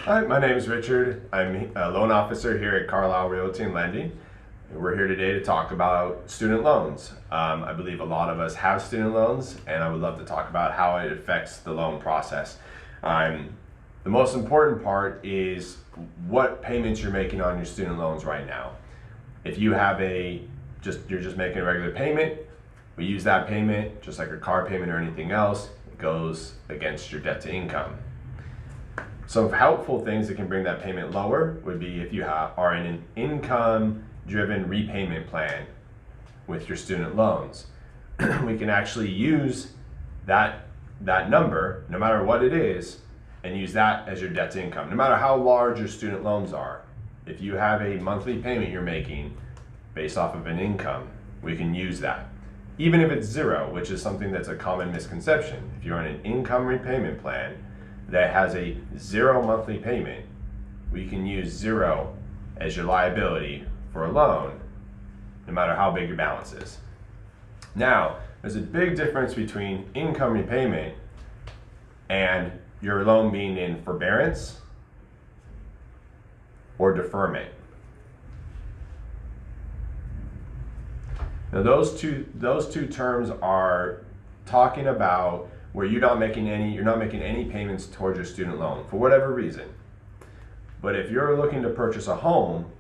Hi, my name is Richard. I'm a loan officer here at Carlisle Realty and Lending. We're here today to talk about student loans. I believe a lot of us have student loans, and I would love to talk about how it affects the loan process. The most important part is what payments you're making on your student loans right now. If you have you're just making a regular payment, we use that payment just like a car payment or anything else. It goes against your debt to income. Some helpful things that can bring that payment lower would be if you are in an income-driven repayment plan with your student loans. We can actually use that number, no matter what it is, and use that as your debt to income, no matter how large your student loans are. If you have a monthly payment you're making based off of an income, we can use that. Even if it's zero, which is something that's a common misconception. If you're on an income repayment plan that has a zero monthly payment, we can use zero as your liability for a loan, no matter how big your balance is. Now, there's a big difference between income repayment and your loan being in forbearance or deferment. Now, those two terms are talking about where you're not making any payments towards your student loan for whatever reason. But if you're looking to purchase a home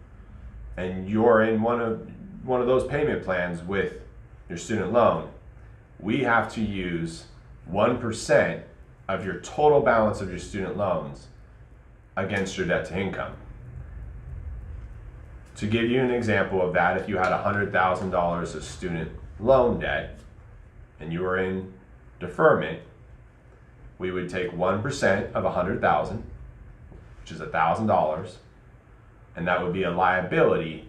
and you're in one of those payment plans with your student loan, we have to use 1% of your total balance of your student loans against your debt to income. To give you an example of that, if you had $100,000 of student loan debt and you were in deferment, we would take 1% of $100,000, which is $1,000, and that would be a liability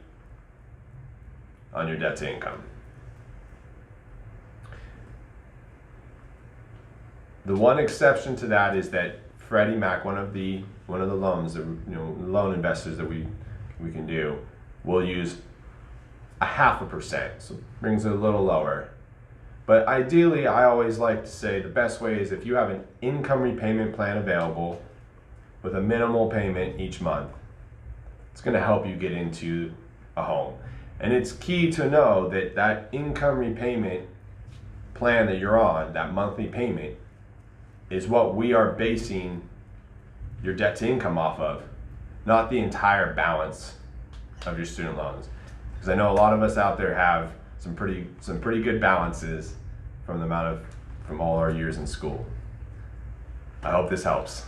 on your debt to income. The one exception to that is that Freddie Mac, one of the loans that loan investors that we can do, will use 0.5%, so it brings it a little lower. But ideally, I always like to say the best way is if you have an income repayment plan available with a minimal payment each month, it's going to help you get into a home. And it's key to know that that income repayment plan that you're on, that monthly payment, is what we are basing your debt to income off of, not the entire balance of your student loans. Because I know a lot of us out there have some pretty good balances from all our years in school. I hope this helps.